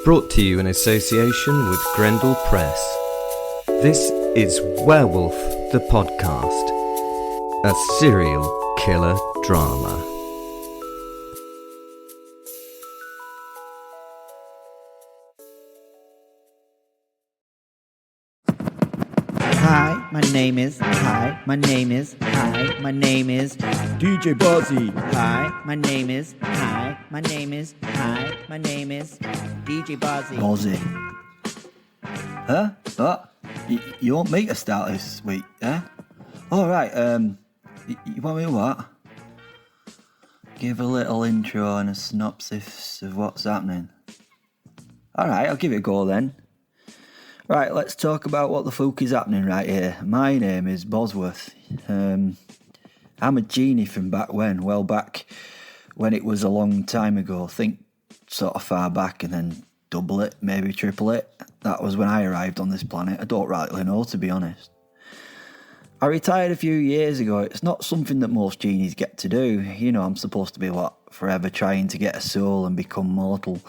Brought to you in association with Grendel Press. This is Werewolf the Podcast, a serial killer drama. Hi, my name is DJ Buzzy. Hi, my name is DJ Buzzy. Buzzy. Huh? What? You want me to start this week, eh? Alright, you want me to what? Give a little intro and a synopsis of what's happening. Alright, I'll give it a go then. Right, let's talk about what the fuck is happening right here. My name is Bosworth. I'm a genie from back when. Well, back when it was a long time ago. Think sort of far back and then double it, maybe triple it. That was when I arrived on this planet. I don't rightly know, to be honest. I retired a few years ago. It's not something that most genies get to do. You know, I'm supposed to be, forever trying to get a soul and become mortal.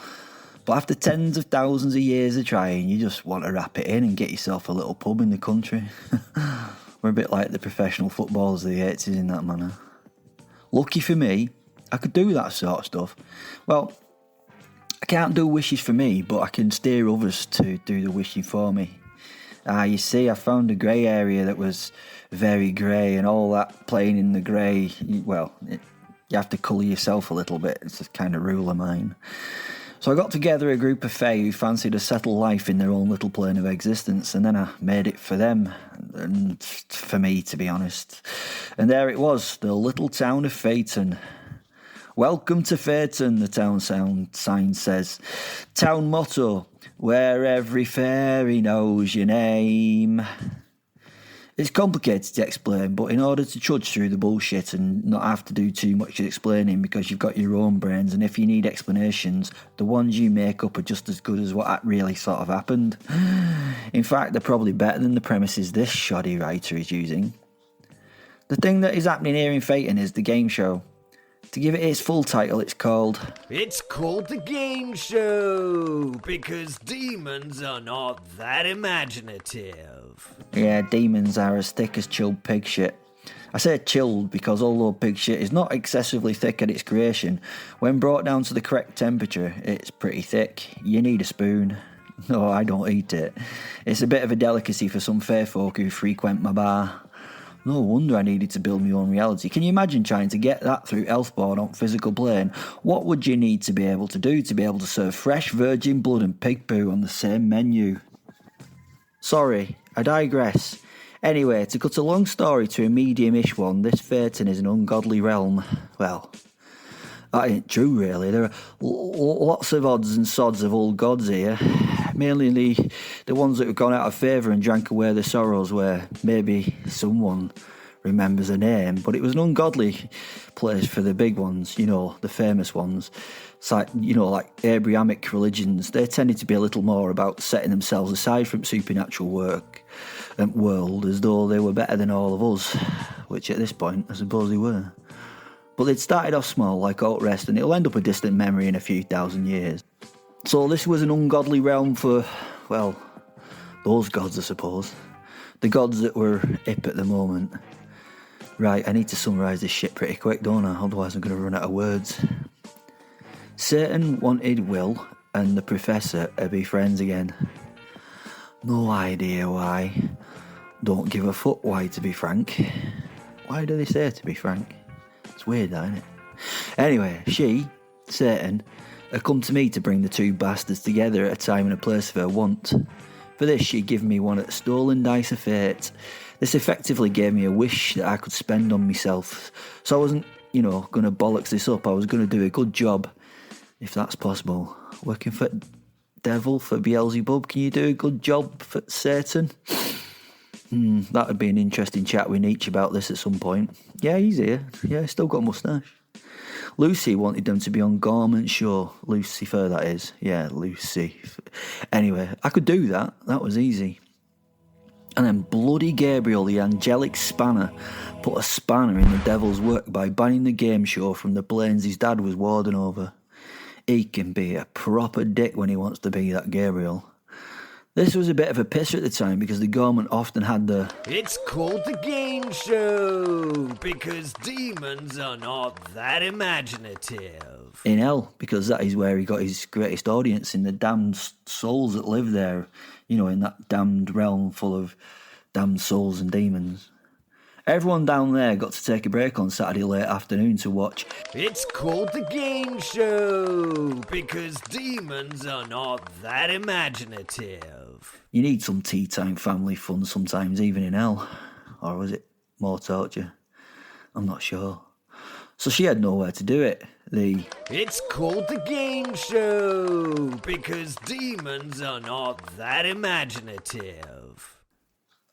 But after tens of thousands of years of trying, you just want to wrap it in and get yourself a little pub in the country. We're a bit like the professional footballers of the 80s in that manner. Lucky for me, I could do that sort of stuff. Well, I can't do wishes for me, but I can steer others to do the wishing for me. You see, I found a grey area that was very grey, and all that playing in the grey, you have to colour yourself a little bit. It's a kind of rule of mine. So I got together a group of fae who fancied a settled life in their own little plane of existence, and then I made it for them, and for me, to be honest. And there it was, the little town of Faeton. Welcome to Faeton, the town sign says. Town motto, where every fairy knows your name. It's complicated to explain, but in order to trudge through the bullshit and not have to do too much explaining because you've got your own brains, and if you need explanations, the ones you make up are just as good as what really sort of happened. In fact, they're probably better than the premises this shoddy writer is using. The thing that is happening here in Faeton is the game show. To give it its full title, it's called the Game Show, because demons are not that imaginative. Yeah, demons are as thick as chilled pig shit. I say chilled because although pig shit is not excessively thick at its creation, when brought down to the correct temperature, it's pretty thick. You need a spoon. No, I don't eat it. It's a bit of a delicacy for some fair folk who frequent my bar. No wonder I needed to build my own reality. Can you imagine trying to get that through Elfborn on physical plane? What would you need to be able to do to be able to serve fresh virgin blood and pig poo on the same menu? Sorry, I digress. Anyway, to cut a long story to a medium-ish one, this Faeton is an ungodly realm. Well, that ain't true, really. There are lots of odds and sods of old gods here. Mainly the ones that have gone out of favour and drank away their sorrows, where maybe someone remembers a name. But it was an ungodly place for the big ones, you know, the famous ones. It's like, you know, like Abrahamic religions. They tended to be a little more about setting themselves aside from supernatural work and world, as though they were better than all of us, which at this point, I suppose they were. But they'd started off small, like all the rest, and it'll end up a distant memory in a few thousand years. So this was an ungodly realm for, well, those gods, I suppose. The gods that were hip at the moment. Right, I need to summarise this shit pretty quick, don't I? Otherwise I'm going to run out of words. Satan wanted Will and the Professor to be friends again. No idea why. Don't give a fuck why, to be frank. Why do they say to be frank? It's weird, that, isn't it? Anyway, she, Satan, had come to me to bring the two bastards together at a time and a place of her want. For this, she'd given me one of the stolen dice of fate. This effectively gave me a wish that I could spend on myself. So I wasn't, going to bollocks this up. I was going to do a good job, if that's possible. Working for devil, for Beelzebub. Can you do a good job for Satan? That would be an interesting chat with Nietzsche about this at some point. Yeah, he's here. Yeah, he's still got a moustache. Lucy wanted them to be on Garment Show. Lucifer, that is. Yeah, Lucy. Anyway, I could do that. That was easy. And then bloody Gabriel, the angelic spanner, put a spanner in the devil's work by banning the game show from the planes his dad was warding over. He can be a proper dick when he wants to be, that Gabriel. This was a bit of a pisser at the time because the government often had the... It's called the game show because demons are not that imaginative. In hell, because that is where he got his greatest audience, in the damned souls that live there. You know, in that damned realm full of damned souls and demons. Everyone down there got to take a break on Saturday late afternoon to watch. It's called the game show because demons are not that imaginative. You need some tea time family fun sometimes, even in hell. Or was it more torture? I'm not sure. So she had nowhere to do it. It's called the game show because demons are not that imaginative.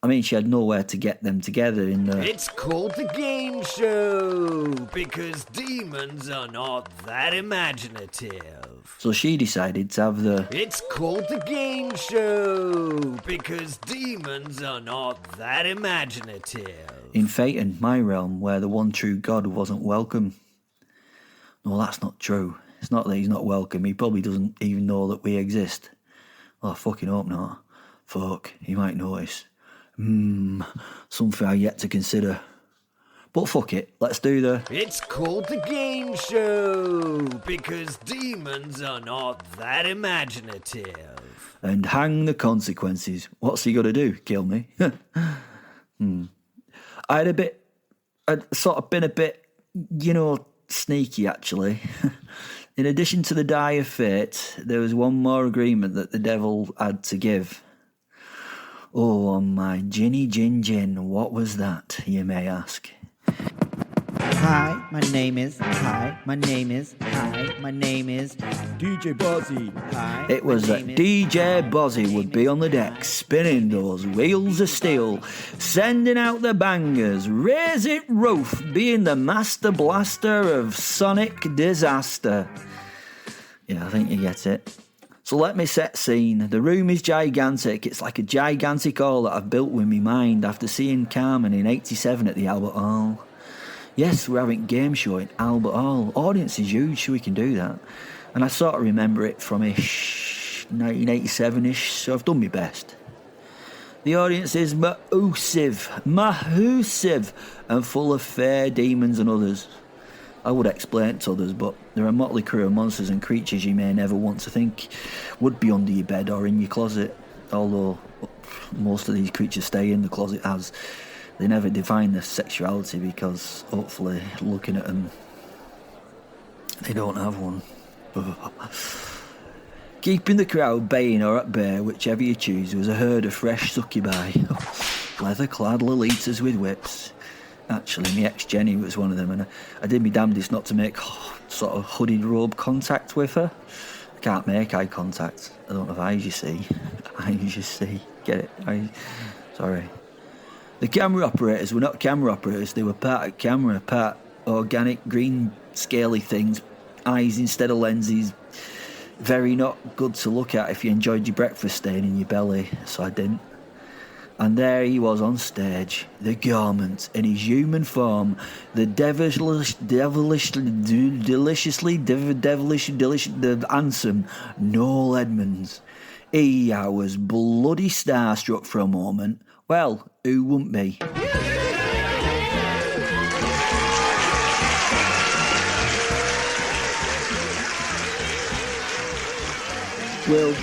I mean, she had nowhere to get them together in the... It's called the game show because demons are not that imaginative. So she decided to have the... It's called the game show because demons are not that imaginative. In Faeton, my realm, where the one true God wasn't welcome. No, that's not true. It's not that he's not welcome. He probably doesn't even know that we exist. Well, I fucking hope not. Fuck, he might notice. Something I yet to consider. But fuck it, let's do the... It's called the game show because demons are not that imaginative. And hang the consequences. What's he got to do? Kill me? I'd sort of been a bit, sneaky actually. In addition to the die of fate, there was one more agreement that the devil had to give. Oh, my ginny gin, what was that, you may ask? Hi, my name is DJ Bozzy. Hi. It was that DJ Bozzy would be on the deck, spinning those wheels of steel, sending out the bangers, raise it roof, being the master blaster of sonic disaster. Yeah, I think you get it. So let me set scene. The room is gigantic. It's like a gigantic hall that I've built with my mind after seeing Carmen in '87 at the Albert Hall. Yes, we're having a game show in Albert Hall. Audience is huge, so we can do that. And I sort of remember it from 1987-ish, so I've done my best. The audience is massive, and full of fair demons and others. I would explain it to others, but there are a motley crew of monsters and creatures you may never want to think would be under your bed or in your closet, although most of these creatures stay in the closet as they never define their sexuality because, hopefully, looking at them, they don't have one. Keeping the crowd baying or at bay, whichever you choose, was a herd of fresh succubi, leather-clad lolitas with whips. Actually, my ex-Jenny was one of them, and I did my damnedest not to make sort of hooded robe contact with her. I can't make eye contact. I don't have eyes, you see. Eyes, you see. Get it? Sorry. The camera operators were not camera operators. They were part of camera, part organic, green, scaly things. Eyes instead of lenses. Very not good to look at if you enjoyed your breakfast staying in your belly, so I didn't. And there he was on stage, the garment in his human form, the devilish, the handsome Noel Edmonds. I was bloody starstruck for a moment. Well, who wouldn't be? Well,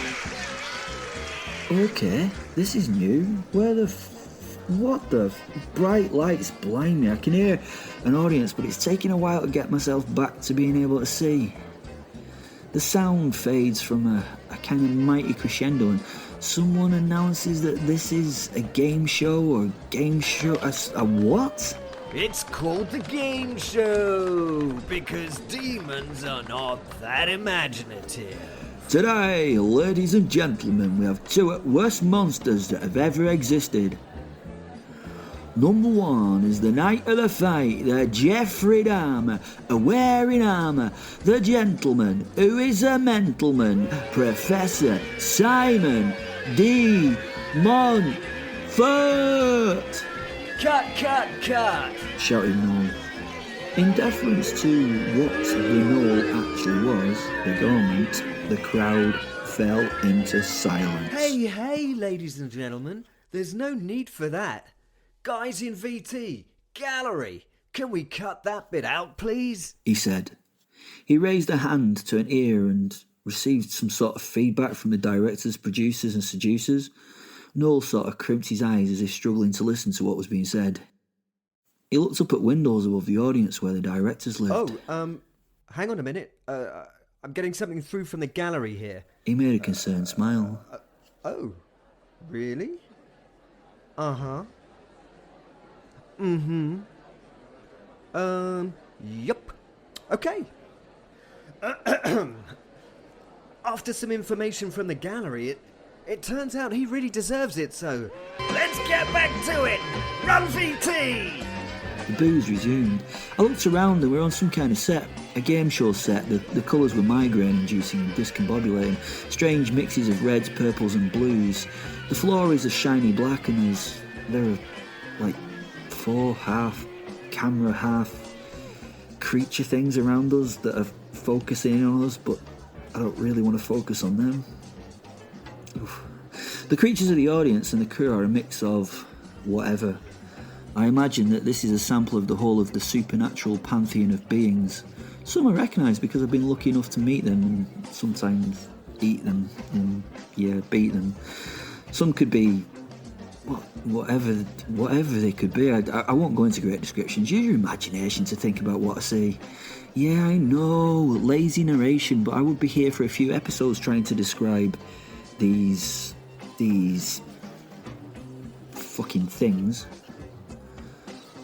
okay, this is new. What the bright lights blind me. I can hear an audience, but it's taking a while to get myself back to being able to see. The sound fades from a kind of mighty crescendo, and someone announces that this is a game show or a what? It's called the game show because demons are not that imaginative. Today, ladies and gentlemen, we have two of the worst monsters that have ever existed. Number one is the Knight of the Fight, the Jeffrey Dahmer, a wearing armour, the gentleman who is a mentalman, Professor Simon de Montfort. Cut! Shouted Noel. In deference to what the Knoll actually was, the garment, the crowd fell into silence. Hey, ladies and gentlemen, there's no need for that. Guys in VT, gallery, can we cut that bit out, please? He said. He raised a hand to an ear and received some sort of feedback from the directors, producers and seducers. Noel sort of crimped his eyes as if struggling to listen to what was being said. He looked up at windows above the audience where the directors lived. Hang on a minute. I'm getting something through from the gallery here. He made a concerned smile. Oh, really? Uh-huh. Mm-hmm. Yup. Okay. After some information from the gallery, it turns out he really deserves it, so let's get back to it! Run, VT! The boos resumed. I looked around and we were on some kind of set, a game show set. The colours were migraine-inducing and discombobulating, strange mixes of reds, purples and blues. The floor is a shiny black and there are like 4 half camera, half creature things around us that are focusing on us, but I don't really want to focus on them. Oof. The creatures of the audience and the crew are a mix of whatever. I imagine that this is a sample of the whole of the supernatural pantheon of beings. Some I recognise because I've been lucky enough to meet them and sometimes eat them and, beat them. Some could be whatever they could be. I won't go into great descriptions. Use your imagination to think about what I say. Yeah, I know, lazy narration, but I would be here for a few episodes trying to describe these fucking things.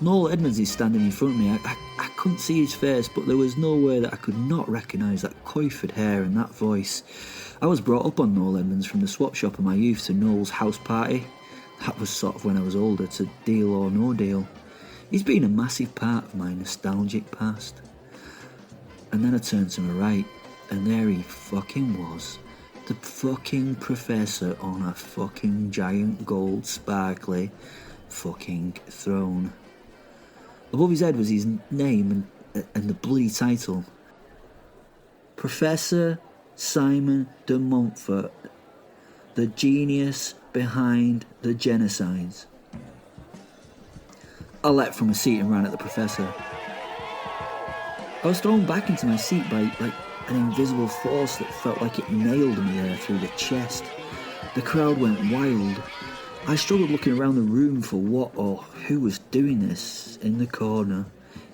Noel Edmonds is standing in front of me. I couldn't see his face, but there was no way that I could not recognise that coifed hair and that voice. I was brought up on Noel Edmonds from the swap shop of my youth to Noel's house party. That was sort of when I was older, to Deal or No Deal. He's been a massive part of my nostalgic past. And then I turned to my right, and there he fucking was. The fucking professor on a fucking giant gold sparkly fucking throne. Above his head was his name and the bloody title. Professor Simon de Montfort, the genius behind the genocides. I leapt from a seat and ran at the professor. I was thrown back into my seat by an invisible force that felt like it nailed me there through the chest. The crowd went wild. I struggled looking around the room for what or who was doing this. In the corner,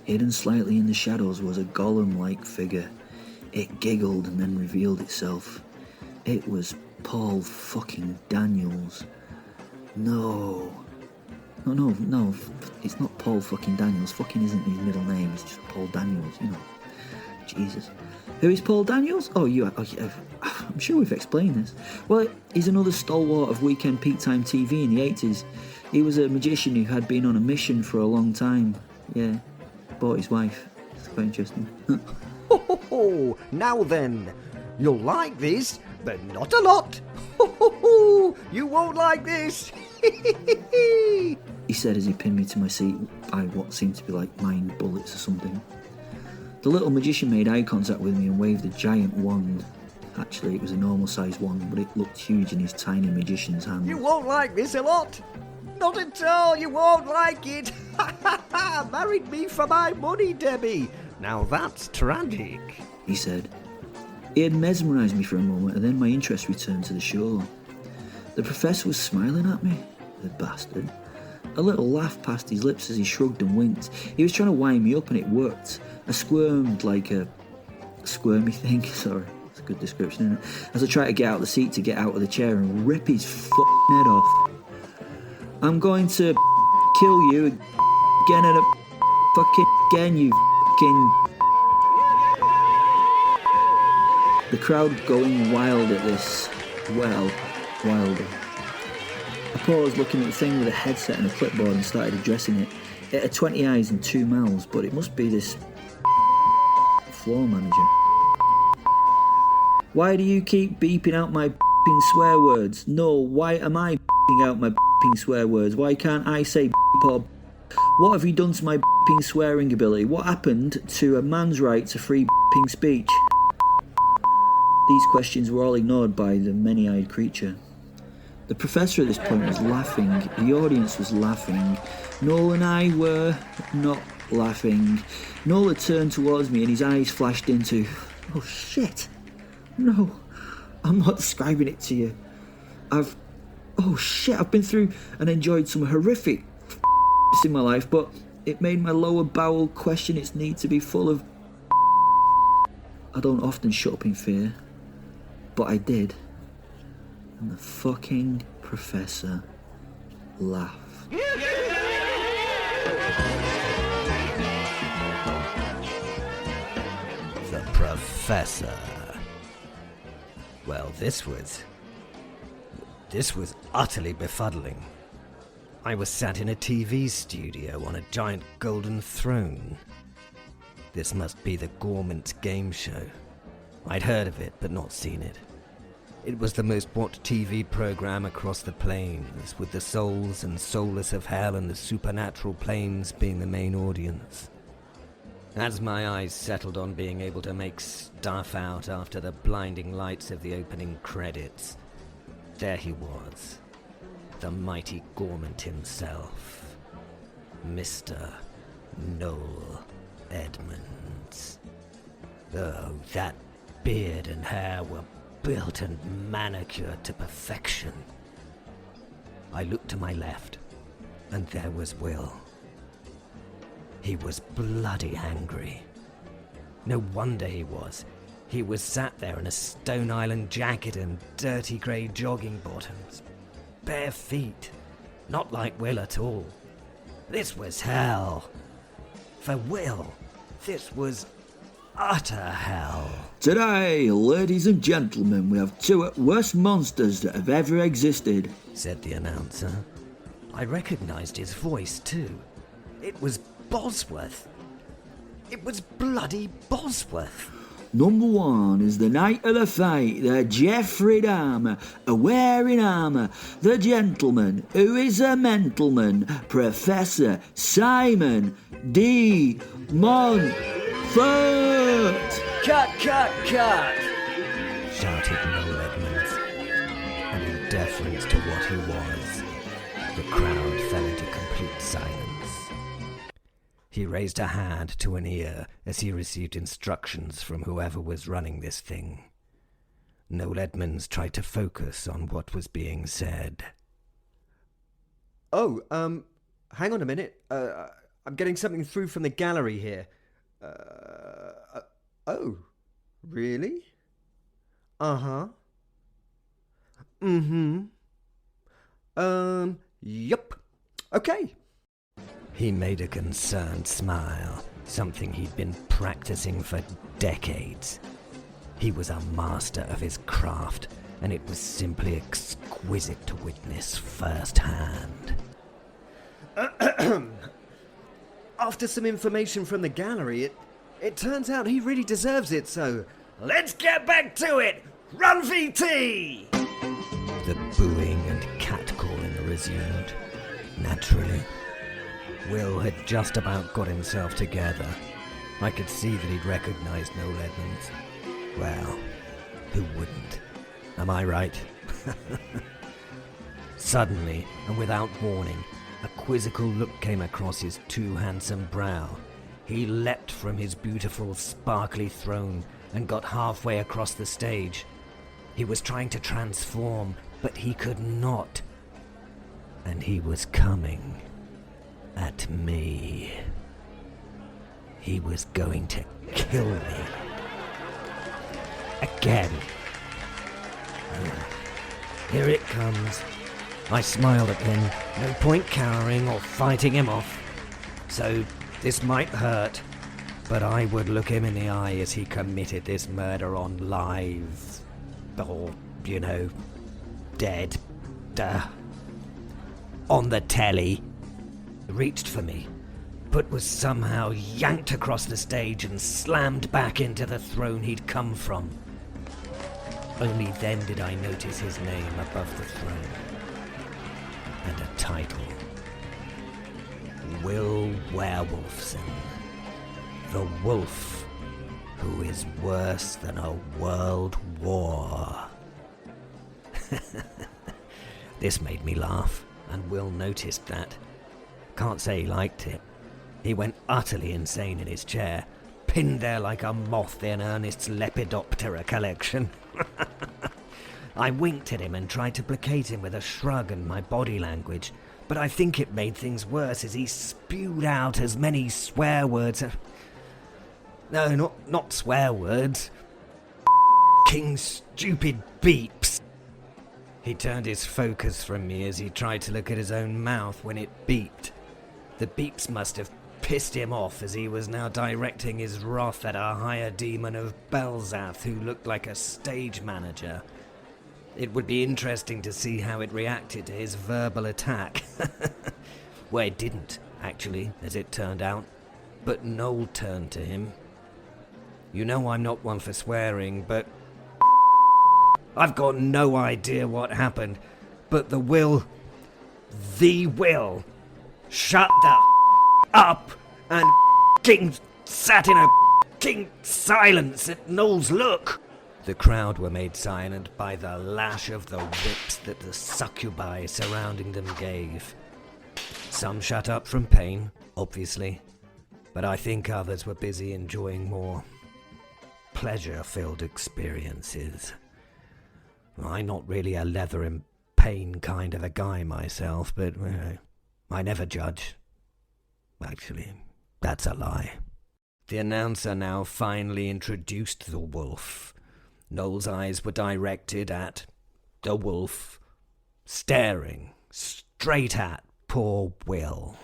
hidden slightly in the shadows, was a golem-like figure. It giggled and then revealed itself. It was Paul fucking Daniels. No, it's not Paul fucking Daniels. Fucking isn't his middle name, it's just Paul Daniels, Jesus. Who is Paul Daniels? I'm sure we've explained this. Well, he's another stalwart of weekend peak time TV in the 80s. He was a magician who had been on a mission for a long time. Yeah, bought his wife. It's quite interesting. Ho, now then, you'll like this, but not a lot. Ho, you won't like this. He said as he pinned me to my seat by what seemed to be like mind bullets or something. The little magician made eye contact with me and waved a giant wand. Actually, it was a normal-sized wand, but it looked huge in his tiny magician's hand. You won't like this a lot. Not at all, you won't like it. Married me for my money, Debbie. Now that's tragic, he said. He had mesmerised me for a moment, and then my interest returned to the show. The professor was smiling at me, the bastard. A little laugh passed his lips as he shrugged and winked. He was trying to wind me up, and it worked. I squirmed like a squirmy thing, sorry, it's a good description, isn't it? As I tried to get out of the seat to get out of the chair and rip his fucking head off. I'm going to kill you again and again, you fucking... The crowd going wild at this. Well, wilder. I paused looking at the thing with a headset and a clipboard and started addressing it. It had 20 eyes and 2 mouths, but it must be this floor manager. Why do you keep beeping out my swear words? No, why am I beeping out my swear words? Why can't I say or What have you done to my b***ing swearing ability? What happened to a man's right to free b***ing speech? These questions were all ignored by the many-eyed creature. The professor at this point was laughing. The audience was laughing. Noel and I were not laughing. Noel had turned towards me and his eyes flashed into, oh shit. No, I'm not describing it to you. I've been through and enjoyed some horrific in my life, but it made my lower bowel question its need to be full of. I don't often shut up in fear, but I did. And the fucking professor laughed. The professor. Well, this was utterly befuddling. I was sat in a TV studio on a giant golden throne. This must be the Demon Gameshow. I'd heard of it, but not seen it. It was the most watched TV program across the plains, with the souls and soulless of hell and the supernatural planes being the main audience. As my eyes settled on being able to make stuff out after the blinding lights of the opening credits, there he was, the mighty Gormant himself, Mr. Noel Edmonds. Oh, that beard and hair were built and manicured to perfection. I looked to my left, and there was Will. He was bloody angry. No wonder he was. He was sat there in a Stone Island jacket and dirty grey jogging bottoms. Bare feet. Not like Will at all. This was hell. For Will, this was utter hell. Today, ladies and gentlemen, we have two of the worst monsters that have ever existed, said the announcer. I recognised his voice too. It was Bosworth. It was bloody Bosworth. Number one is the Knight of the Fight, the Jeffrey Dahmer, a wearing armour, the gentleman who is a mentalman, Professor Simon de Montfort. Cut, cut, cut! Shouted Noel Edmonds, and in deference to what he was, the crowd fell into complete silence. He raised a hand to an ear as he received instructions from whoever was running this thing. Noel Edmonds tried to focus on what was being said. Oh, hang on a minute. I'm getting something through from the gallery here. Oh, really? Uh-huh. Yup. Okay. He made a concerned smile, something he'd been practicing for decades. He was a master of his craft, and it was simply exquisite to witness firsthand. After some information from the gallery, it turns out he really deserves it, so let's get back to it! Run, VT! The booing and catcalling resumed. Naturally, Will had just about got himself together. I could see that he'd recognised Noel Edmonds. Well, who wouldn't? Am I right? Suddenly, and without warning, a quizzical look came across his too handsome brow. He leapt from his beautiful, sparkly throne and got halfway across the stage. He was trying to transform, but he could not. And he was coming at me. He was going to kill me. Again. Here it comes. I smiled at him. No point cowering or fighting him off. So this might hurt, but I would look him in the eye as he committed this murder on live, or, dead, on the telly. Reached for me, but was somehow yanked across the stage and slammed back into the throne he'd come from. Only then did I notice his name above the throne, and a title. Will werewolves and the wolf, who is worse than a world war. This made me laugh, and Will noticed that. Can't say he liked it. He went utterly insane in his chair, pinned there like a moth in Ernest's Lepidoptera collection. I winked at him and tried to placate him with a shrug and my body language, but I think it made things worse as he spewed out as many swear words. No, not swear words. King stupid beeps. He turned his focus from me as he tried to look at his own mouth when it beeped. The beeps must have pissed him off, as he was now directing his wrath at a higher demon of Belzath who looked like a stage manager. It would be interesting to see how it reacted to his verbal attack. Well, it didn't, actually, as it turned out. But Noel turned to him. You know I'm not one for swearing, but I've got no idea what happened. But the will shut the up and sat in a silence at Noel's look. The crowd were made silent by the lash of the whips that the succubi surrounding them gave. Some shut up from pain, obviously, but I think others were busy enjoying more pleasure-filled experiences. I'm not really a leather and pain kind of a guy myself, but I never judge. Actually, that's a lie. The announcer now finally introduced the wolf. Noel's eyes were directed at the wolf, staring straight at poor Will.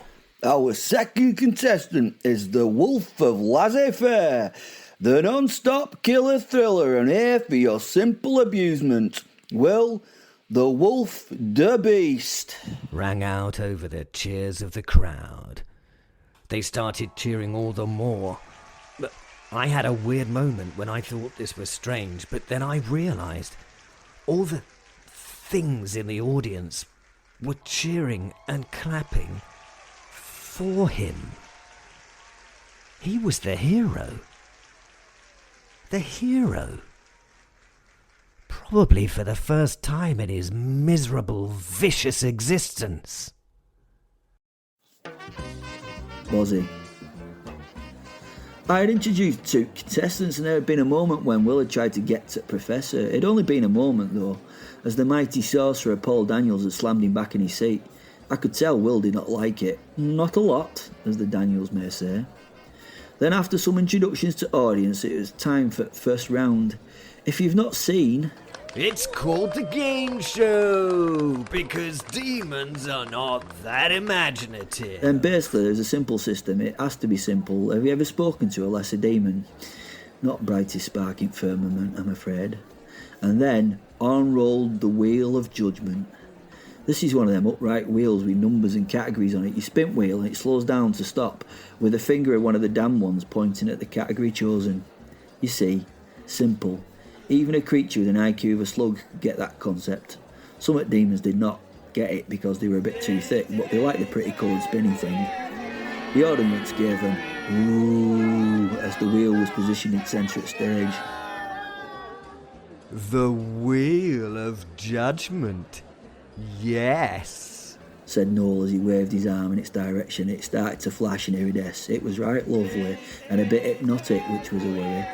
Our second contestant is the Wolf of Laissez-Faire, the non-stop killer thriller and here for your simple abusement. Will, the Wolf the Beast, rang out over the cheers of the crowd. They started cheering all the more. But I had a weird moment when I thought this was strange, but then I realised all the things in the audience were cheering and clapping for him. He was the hero. The hero. Probably for the first time in his miserable, vicious existence. Bozzy. I had introduced two contestants and there had been a moment when Will had tried to get to Professor. It had only been a moment though, as the mighty sorcerer Paul Daniels had slammed him back in his seat. I could tell Will did not like it. Not a lot, as the Daniels may say. Then after some introductions to audience, it was time for first round. If you've not seen... It's called the game show, because demons are not that imaginative. Then basically there's a simple system. It has to be simple. Have you ever spoken to a lesser demon? Not brightest sparking firmament, I'm afraid. And then on rolled the Wheel of Judgement. This is one of them upright wheels with numbers and categories on it. You spin wheel and it slows down to stop, with a finger of one of the damned ones pointing at the category chosen. You see, simple. Even a creature with an IQ of a slug could get that concept. Some demons did not get it because they were a bit too thick, but they liked the pretty coloured spinning thing. The audience gave them ooh as the wheel was positioned in centre of stage. The Wheel of Judgement. Yes, said Noel as he waved his arm in its direction. It started to flash and iridesce. It was right lovely and a bit hypnotic, which was a worry.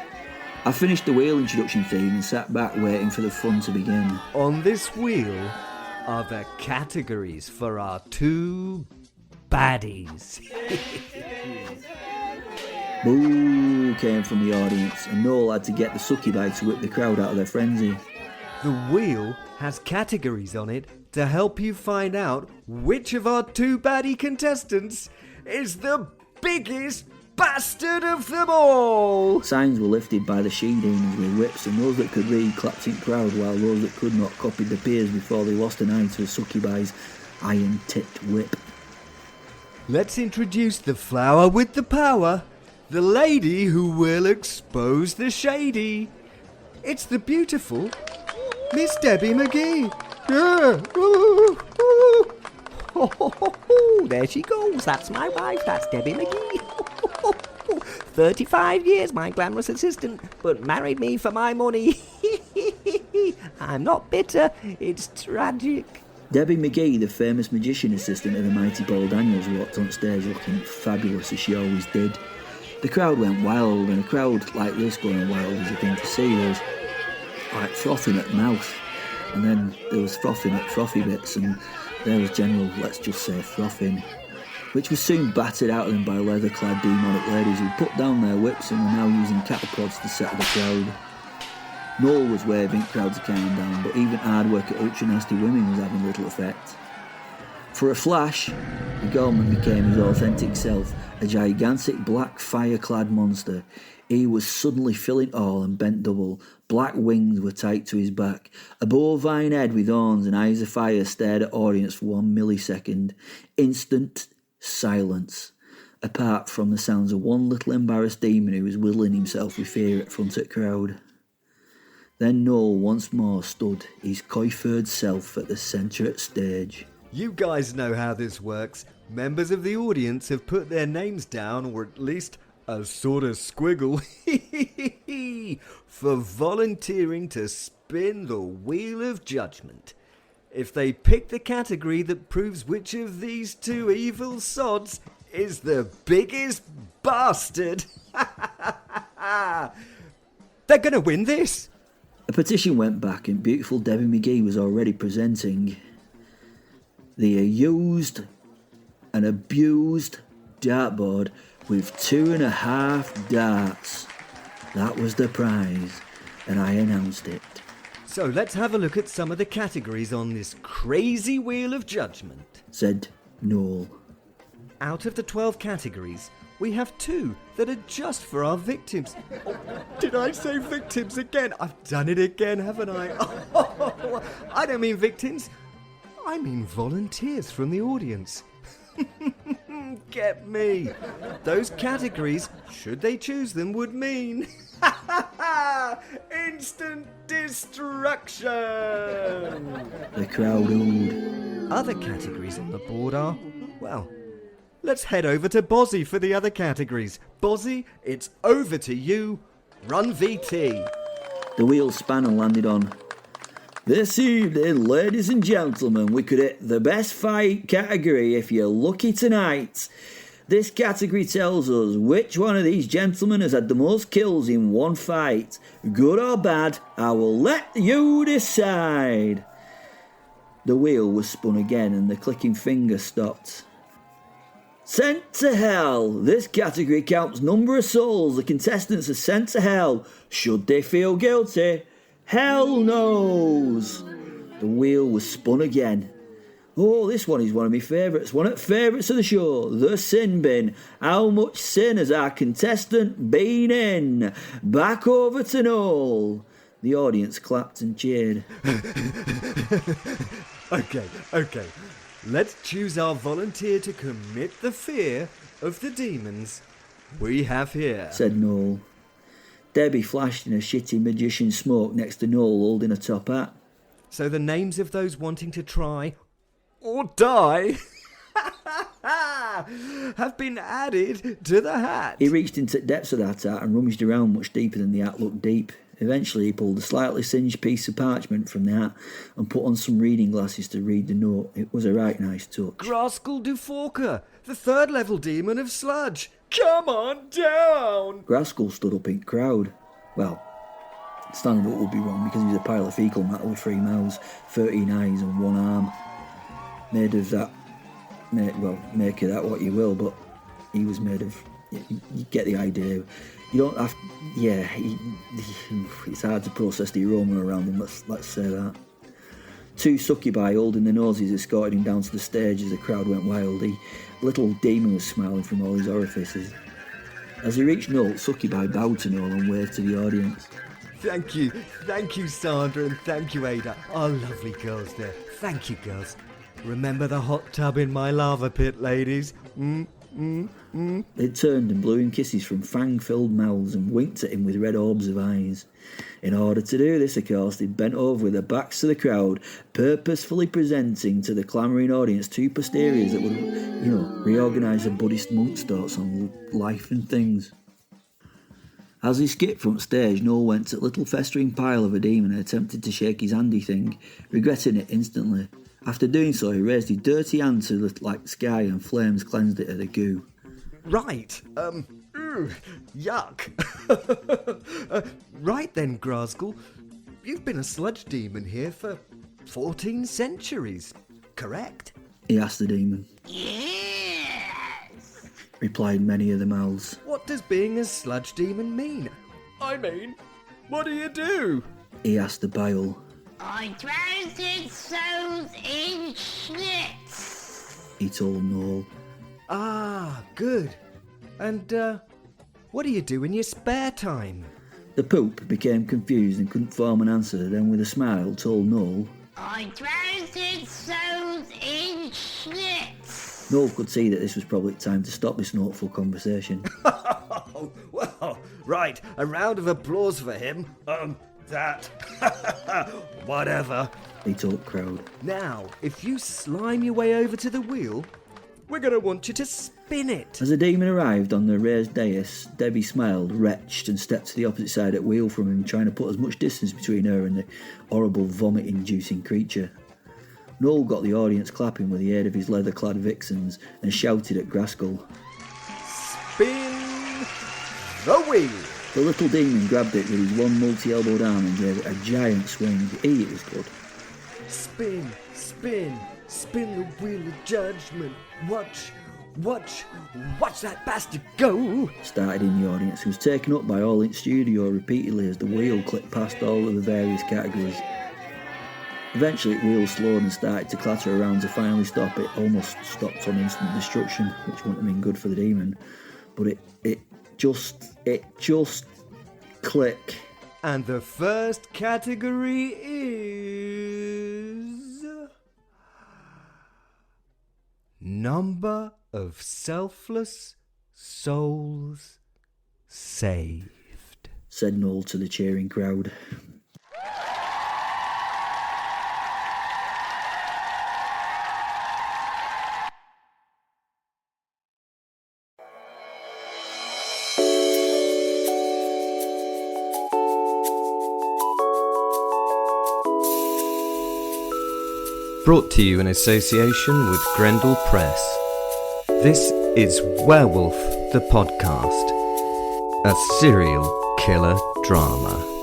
I finished the wheel introduction theme and sat back waiting for the fun to begin. On this wheel are the categories for our two baddies. Boo came from the audience, and Noel had to get the succubi to whip the crowd out of their frenzy. The wheel has categories on it to help you find out which of our two baddie contestants is the biggest bastard of them all. Signs were lifted by the she-demons with whips, and those that could read clapped in crowd, while those that could not copied the peers before they lost an eye to the succubi's iron-tipped whip. Let's introduce the flower with the power, the lady who will expose the shady. It's the beautiful Miss Debbie McGee. There she goes. That's my wife. That's Debbie McGee. 35 years, my glamorous assistant, but married me for my money. I'm not bitter. It's tragic. Debbie McGee, the famous magician assistant of the mighty Paul Daniels, walked on stage looking fabulous as she always did. The crowd went wild, and a crowd like this going wild is a thing to see. There was like frothing at the mouth, and then there was frothing at frothy bits, and there was general, let's just say, frothing, which was soon battered out of them by leather-clad demonic ladies who put down their whips and were now using catapods to settle the crowd. Noel was waving crowds of calm down, but even hard work at ultra-nasty women was having little effect. For a flash, the Gorman became his authentic self, a gigantic black fire-clad monster. He was suddenly filling all and bent double. Black wings were tight to his back. A bovine head with horns and eyes of fire stared at audience for 1 millisecond. Instant silence, apart from the sounds of one little embarrassed demon who was whittling himself with fear at front of the crowd. Then Noel once more stood, his coiffured self at the centre of the stage. You guys know how this works. Members of the audience have put their names down, or at least a sort of squiggle, for volunteering to spin the Wheel of Judgement. If they pick the category that proves which of these two evil sods is the biggest bastard, they're gonna win this. A petition went back and beautiful Debbie McGee was already presenting the used and abused dartboard with 2.5 darts. That was the prize, and I announced it. So let's have a look at some of the categories on this crazy Wheel of Judgement, said Noel. Out of the 12 categories, we have 2 that are just for our victims. Oh, did I say victims again? I've done it again, haven't I? Oh, I don't mean victims. I mean volunteers from the audience. Get me. Those categories, should they choose them, would mean instant destruction. The crowd oohed. Other categories on the board are, well, let's head over to Bozzy for the other categories. Bozzy, it's over to you. Run VT. The wheel span and landed on. This evening, ladies and gentlemen, we could hit the best fight category if you're lucky tonight. This category tells us which one of these gentlemen has had the most kills in one fight. Good or bad, I will let you decide. The wheel was spun again and the clicking finger stopped. Sent to hell. This category counts number of souls the contestants are sent to hell. Should they feel guilty? Hell knows. The wheel was spun again. Oh, this one is one of my favourites. One of the favourites of the show. The sin bin. How much sin has our contestant been in? Back over to Noel. The audience clapped and cheered. Okay. Let's choose our volunteer to commit the fear of the demons we have here, said Noel. Debbie flashed in a shitty magician smoke next to Noel holding a top hat. So the names of those wanting to try or die have been added to the hat. He reached into the depths of that hat and rummaged around much deeper than the hat looked deep. Eventually he pulled a slightly singed piece of parchment from the hat and put on some reading glasses to read the note. It was a right nice touch. Grascal Duforka, the 3rd level demon of sludge. Come on down! Grascal stood up in the crowd. Well, standing up would be wrong because he was a pile of fecal matter with 3 mouths, 13 eyes and 1 arm. Made of that, make of that what you will, but he was made of, you get the idea. You don't have, it's hard to process the aroma around him, let's say that. 2 succubi holding their noses escorted him down to the stage as the crowd went wild. The little demon was smiling from all his orifices. As he reached Noel, succubi bowed to Noel and waved to the audience. Thank you, Sandra, and thank you, Ada. Our lovely girls there. Thank you, girls. Remember the hot tub in my lava pit, ladies? They It turned and blew him kisses from fang-filled mouths and winked at him with red orbs of eyes. In order to do this, of course, they bent over with their backs to the crowd, purposefully presenting to the clamouring audience two posteriors that would, reorganise the Buddhist monk's thoughts on life and things. As he skipped from stage, Noel went to the little festering pile of a demon and attempted to shake his handy thing, regretting it instantly. After doing so, he raised his dirty hand to the sky and flames cleansed it of the goo. Right, yuck. Right then, Grasgul, you've been a sludge demon here for 14 centuries, correct? He asked the demon. Yes! Replied many of the mouths. What does being a sludge demon mean? I mean, what do you do? He asked the bile. I drowned its souls in schnitz. He told Noel. Ah, good. And, what do you do in your spare time? The Pope became confused and couldn't form an answer, then with a smile told Noel. I drowned its souls in schnitz. Noel could see that this was probably time to stop this naughtful conversation. Oh, well, right, a round of applause for him. That. Whatever. He told the crowd. Now, if you slime your way over to the wheel, we're going to want you to spin it. As the demon arrived on the raised dais, Debbie smiled, retched, and stepped to the opposite side at wheel from him, trying to put as much distance between her and the horrible vomit-inducing creature. Noel got the audience clapping with the aid of his leather-clad vixens and shouted at Grasgul. Spin the wheel. The little demon grabbed it with his one multi-elbowed arm and gave it a giant swing. It was good. Spin, spin, spin the wheel of judgment. Watch that bastard go. Started in the audience, who was taken up by all in studio repeatedly as the wheel clicked past all of the various categories. Eventually it wheeled slowed and started to clatter around to finally stop. It almost stopped on instant destruction, which wouldn't have been good for the demon, but it just click. And the first category is number of selfless souls saved, said Noel to the cheering crowd. Brought to you in association with Grendel Press. This is Werewolf the Podcast, a serial killer drama.